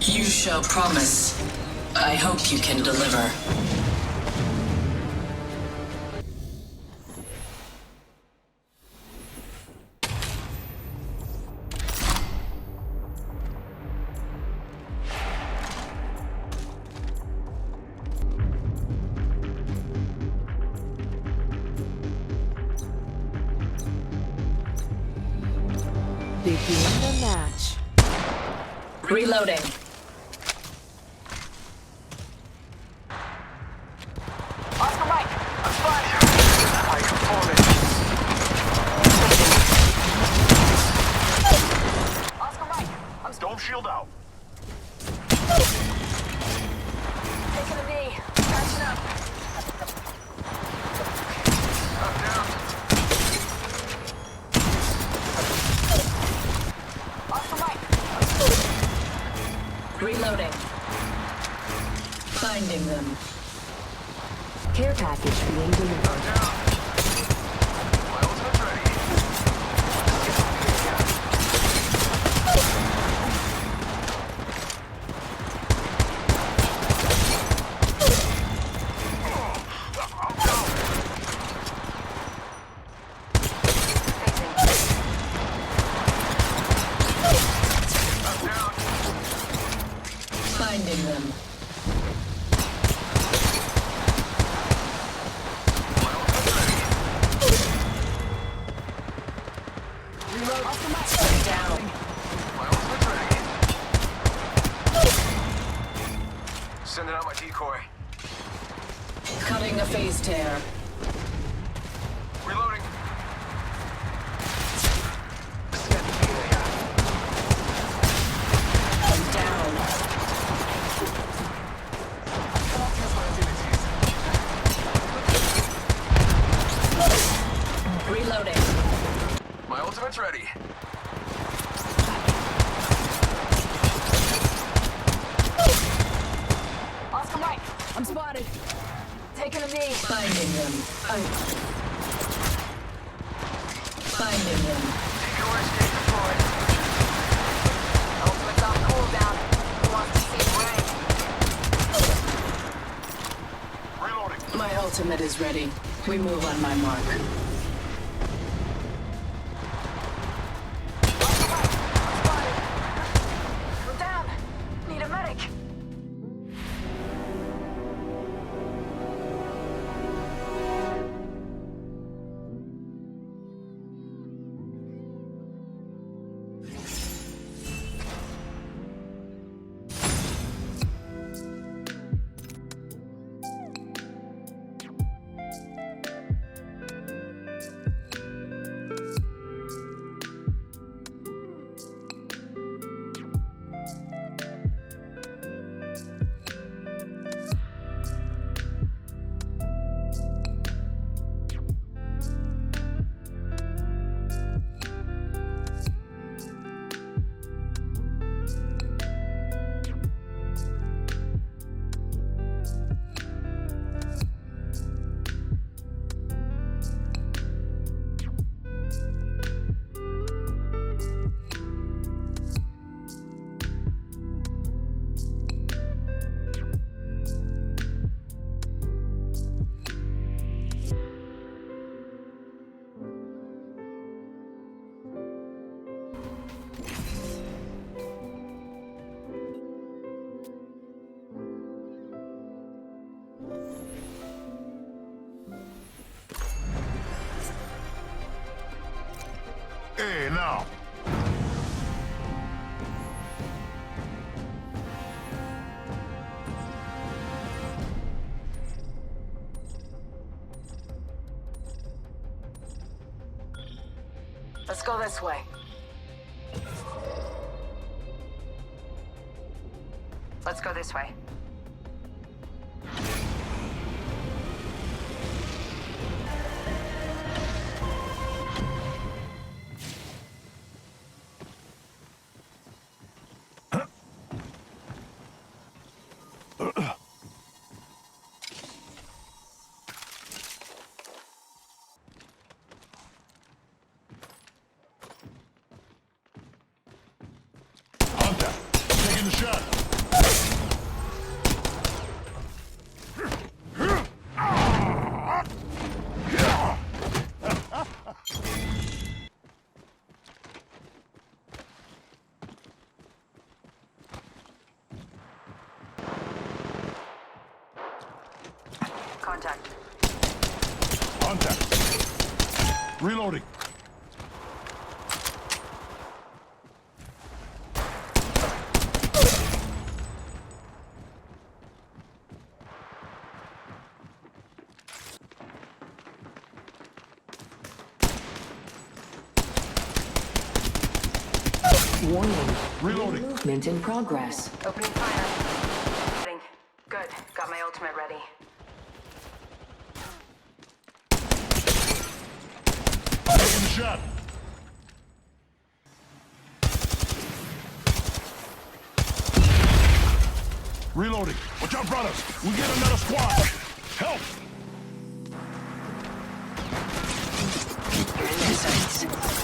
You shall promise. I hope you can deliver. Begin the match. Reloading. Oscar Mike, I'm spotted. I can fall it. Oscar Mike, I'm Dome shield out. taking a knee. Catching up. I'm down. Oscar Mike, Reloading. Finding them. Care package being delivered. I'm down. My ultimate's ready. I'm down. I'm down. Finding them. My ultimate's ready. reload. Oscar Mike, Stay down. My ultimate's ready. Sending out my decoy. Cutting a phase tear. Reloading. I'm down. Reloading. My ultimate's ready. Oscar Mike, I'm spotted. Taking a knee. Finding them. Finding them. Decoy escape deployed. Ultimate's on cooldown. Who wants to see rain? Reloading. My ultimate is ready. We move on my mark. Oscar Mike, I'm spotted. I'm down. Need a medic. Hey, now. Let's go this way. Let's go this way. Hunter, taking the shot. contact. Contact. Reloading. Warning. Reloading. Movement in progress. Opening fire. Heading. Good. Got my ultimate ready. Taking the shot. Reloading. Watch out, brothers. We get another squad. Help. You're in their sights.